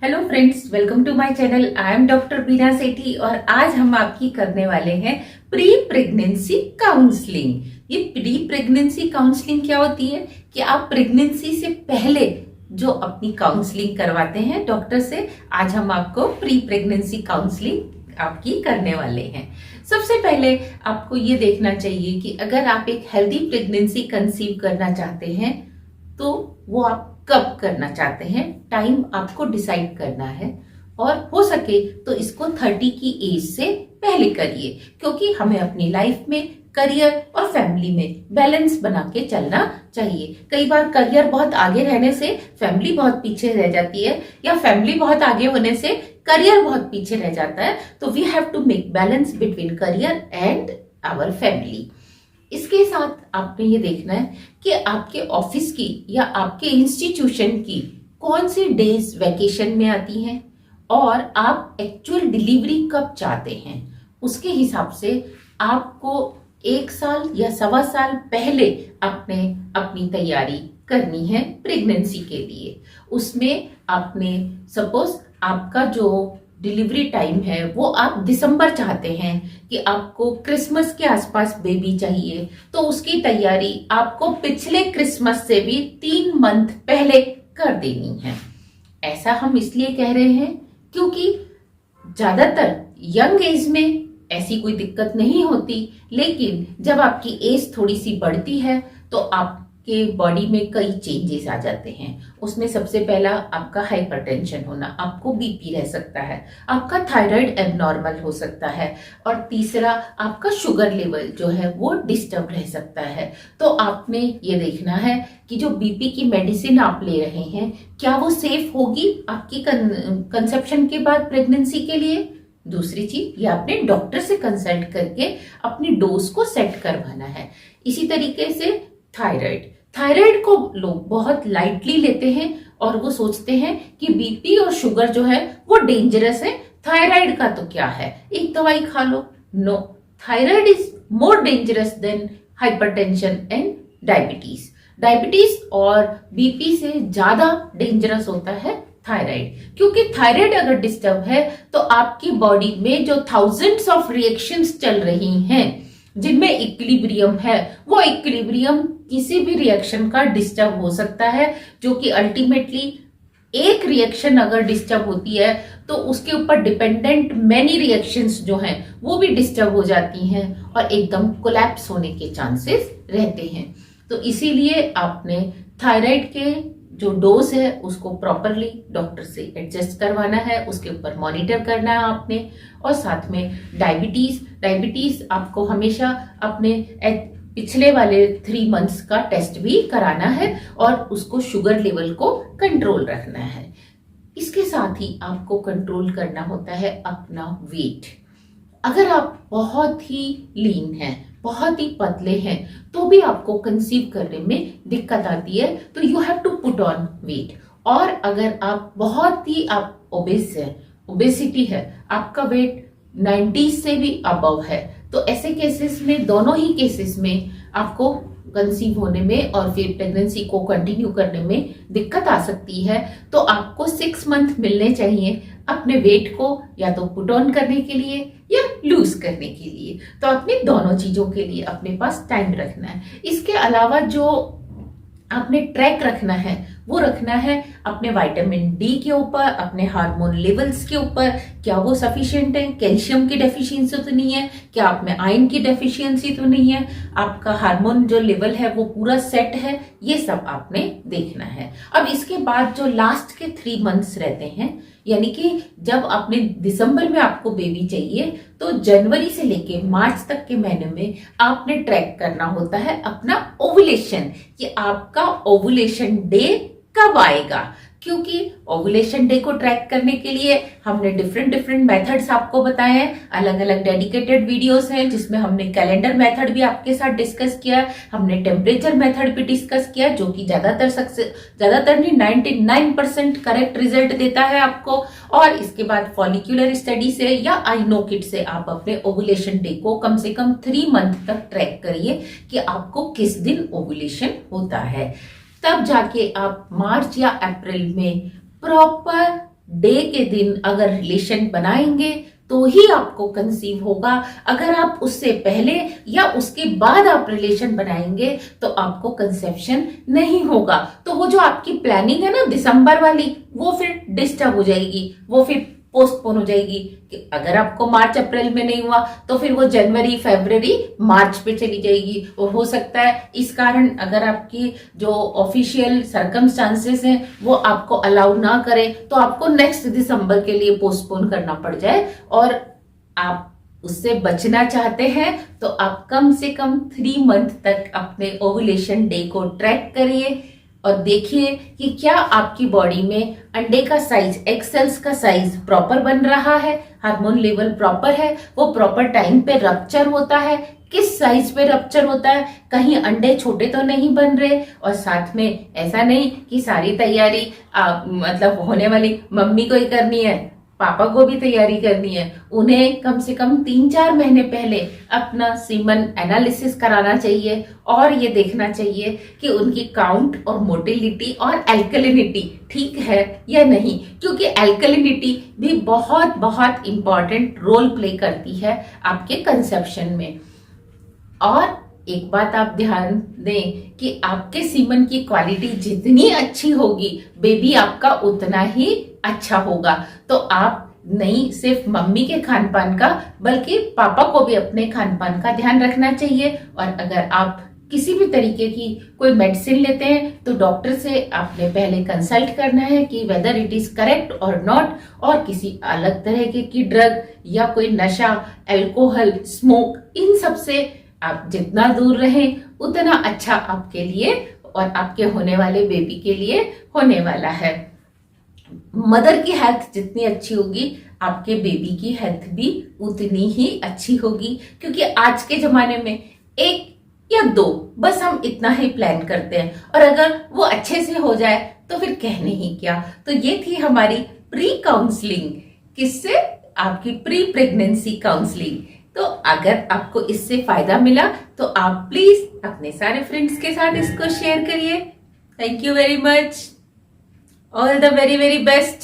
Hello friends, welcome to my channel. I am doctor Beena Sethi और आज हम आपकी करने वाले हैं प्री प्रेगनेंसी काउंसलिंग। ये प्री प्रेगनेंसी काउंसलिंग क्या होती है कि आप प्रेगनेंसी से पहले जो अपनी काउंसलिंग करवाते हैं डॉक्टर से, आज हम आपको प्री प्रेगनेंसी काउंसलिंग आपकी करने वाले हैं। सबसे पहले आपको ये देखना चाहिए कि अगर आप एक हेल्दी प्रेगनेंसी कंसीव करना चाहते हैं तो वो आप कब करना चाहते हैं, टाइम आपको डिसाइड करना है और हो सके तो इसको 30 की एज से पहले करिए, क्योंकि हमें अपनी लाइफ में करियर और फैमिली में बैलेंस बना के चलना चाहिए। कई बार करियर बहुत आगे रहने से फैमिली बहुत पीछे रह जाती है या फैमिली बहुत आगे होने से करियर बहुत पीछे रह जाता है, तो we have to make balance between career and our family. इसके साथ आपने ये देखना है कि आपके ऑफिस की या आपके इंस्टीट्यूशन की कौन सी डेज वैकेशन में आती हैं और आप एक्चुअल डिलीवरी कब चाहते हैं। उसके हिसाब से आपको 1 साल या 1.25 साल पहले आपने अपनी तैयारी करनी है प्रेगनेंसी के लिए। उसमें आपने सपोज आपका जो डिलीवरी टाइम है वो आप दिसंबर चाहते हैं कि आपको क्रिसमस के आसपास बेबी चाहिए, तो उसकी तैयारी आपको पिछले क्रिसमस से भी 3 मंथ पहले कर देनी है। ऐसा हम इसलिए कह रहे हैं क्योंकि ज्यादातर यंग एज में ऐसी कोई दिक्कत नहीं होती, लेकिन जब आपकी एज थोड़ी सी बढ़ती है तो आपके बॉडी में कई चेंजेस आ जाते हैं। उसमें सबसे पहला आपका हाइपरटेंशन होना, आपको बीपी रह सकता है, आपका थायराइड एबनॉर्मल हो सकता है और तीसरा आपका शुगर लेवल जो है वो डिस्टर्ब रह सकता है। तो आपने ये देखना है कि जो बीपी की मेडिसिन आप ले रहे हैं क्या वो सेफ होगी आपकी कंसेप्शन के बाद प्रेगनेंसी के लिए। दूसरी चीज, ये आपने डॉक्टर से कंसल्ट करके अपनी डोज को सेट करवाना है। इसी तरीके से थायराइड को लोग बहुत लाइटली लेते हैं और वो सोचते हैं कि बीपी और शुगर जो है वो डेंजरस है, थायराइड का तो क्या है, एक दवाई खा लो। No, thyroid is more dangerous than hypertension and diabetes और बीपी से ज्यादा डेंजरस होता है थायराइड, क्योंकि थायराइड अगर डिस्टर्ब है तो आपकी बॉडी में जो थाउजेंड्स ऑफ रिएक्शंस चल रही हैं जिनमें इक्विलिब्रियम है, वो इक्विलिब्रियम किसी भी रिएक्शन का डिस्टर्ब हो सकता है, जो कि अल्टीमेटली एक रिएक्शन अगर डिस्टर्ब होती है तो उसके ऊपर डिपेंडेंट मैनी रिएक्शंस जो हैं वो भी डिस्टर्ब हो जाती हैं और एकदम कोलैप्स होने के चांसेस रहते हैं। तो इसीलिए आपने थायराइड के जो डोज है उसको प्रॉपरली डॉक्टर से एडजस्ट करवाना है, उसके ऊपर मॉनिटर करना है आपने। और साथ में डायबिटीज आपको हमेशा अपने पिछले वाले 3 मंथ्स का टेस्ट भी कराना है और उसको शुगर लेवल को कंट्रोल रखना है। इसके साथ ही आपको कंट्रोल करना होता है अपना वेट। अगर आप बहुत ही लीन हैं, बहुत ही पतले हैं, तो भी आपको कंसीव करने में दिक्कत आती है, तो you have to put on weight. और अगर आप बहुत ही आप ओबेस है, ओबेसिटी है, आपका वेट 90 से भी अबव है, तो ऐसे केसेस में, दोनों ही केसेस में आपको कंसीव होने में और फिर प्रेगनेंसी को कंटिन्यू करने में दिक्कत आ सकती है। तो आपको 6 मंथ मिलने चाहिए अपने वेट को या तो पुट ऑन करने के लिए या लूज करने के लिए। तो अपने दोनों चीजों के लिए अपने पास टाइम रखना है। इसके अलावा जो आपने ट्रैक रखना है वो रखना है अपने विटामिन डी के ऊपर, अपने हार्मोन लेवल्स के ऊपर, क्या वो सफिशिएंट है, कैल्शियम की डेफिशिएंसी तो नहीं है, क्या आप में आयरन की डेफिशिएंसी तो नहीं है, आपका हार्मोन जो लेवल है वो पूरा सेट है, ये सब आपने देखना है। अब इसके बाद जो लास्ट के 3 मंथ्स रहते हैं, यानी कि जब आपने दिसंबर में आपको बेबी चाहिए तो जनवरी से लेके मार्च तक के महीने में आपने ट्रैक करना होता है अपना ओवुलेशन, कि आपका ओवुलेशन डे कब आएगा। क्योंकि ओवुलेशन डे को ट्रैक करने के लिए हमने डिफरेंट मेथड्स आपको बताए हैं, अलग अलग डेडिकेटेड वीडियोस हैं जिसमें हमने कैलेंडर मेथड भी आपके साथ डिस्कस किया, हमने टेम्परेचर मेथड भी डिस्कस किया, जो कि ज्यादातर नहीं 99% करेक्ट रिजल्ट देता है आपको। और इसके बाद फॉलिक्यूलर स्टडी से या आइनोकिट से आप अपने ओवुलेशन डे को कम से कम 3 मंथ तक ट्रैक करिए कि आपको किस दिन ओवुलेशन होता है। तब जाके आप मार्च या अप्रैल में प्रॉपर डे के दिन अगर रिलेशन बनाएंगे तो ही आपको कंसीव होगा। अगर आप उससे पहले या उसके बाद आप रिलेशन बनाएंगे तो आपको कंसेप्शन नहीं होगा। तो वो जो आपकी प्लानिंग है ना दिसंबर वाली, वो फिर डिस्टर्ब हो जाएगी, वो फिर पोस्टपोन हो जाएगी। कि अगर आपको मार्च अप्रैल में नहीं हुआ तो फिर वो जनवरी फरवरी मार्च पे चली जाएगी। और हो सकता है इस कारण अगर आपकी जो ऑफिशियल सर्कमस्टांसेस हैं वो आपको अलाउ ना करे तो आपको नेक्स्ट दिसंबर के लिए पोस्टपोन करना पड़ जाए। और आप उससे बचना चाहते हैं तो आप कम से कम 3 मंथ तक अपने ओवुलेशन डे को ट्रैक करिए और देखिए कि क्या आपकी बॉडी में अंडे का साइज, एग सेल्स का साइज प्रॉपर बन रहा है, हार्मोन लेवल प्रॉपर है, वो प्रॉपर टाइम पे रप्चर होता है, किस साइज पे रप्चर होता है, कहीं अंडे छोटे तो नहीं बन रहे। और साथ में ऐसा नहीं कि सारी तैयारी मतलब होने वाली मम्मी को ही करनी है, पापा को भी तैयारी करनी है। उन्हें कम से कम 3-4 महीने पहले अपना सीमन एनालिसिस कराना चाहिए और ये देखना चाहिए कि उनकी काउंट और मोटिलिटी और एल्कलिनिटी ठीक है या नहीं, क्योंकि एल्कलिनिटी भी बहुत बहुत इंपॉर्टेंट रोल प्ले करती है आपके कंसेप्शन में। और एक बात आप ध्यान दें कि आपके सीमन की क्वालिटी जितनी अच्छी होगी बेबी आपका उतना ही अच्छा होगा। तो आप नहीं सिर्फ मम्मी के खान पान का बल्कि पापा को भी अपने खान पान का ध्यान रखना चाहिए। और अगर आप किसी भी तरीके की कोई मेडिसिन लेते हैं तो डॉक्टर से आपने पहले कंसल्ट करना है कि वेदर इट इज करेक्ट और नॉट। और किसी अलग तरह की ड्रग या कोई नशा, अल्कोहल, स्मोक, इन सब से आप जितना दूर रहें उतना अच्छा आपके लिए और आपके होने वाले बेबी के लिए होने वाला है। मदर की हेल्थ जितनी अच्छी होगी आपके बेबी की हेल्थ भी उतनी ही अच्छी होगी। क्योंकि आज के जमाने में 1 या 2 बस हम इतना ही प्लान करते हैं और अगर वो अच्छे से हो जाए तो फिर कहने ही क्या। तो ये थी हमारी प्री काउंसलिंग, किससे? आपकी प्री प्रेगनेंसी काउंसलिंग। तो अगर आपको इससे फायदा मिला तो आप प्लीज अपने सारे फ्रेंड्स के साथ इसको शेयर करिए। Thank you very much, all the very very best.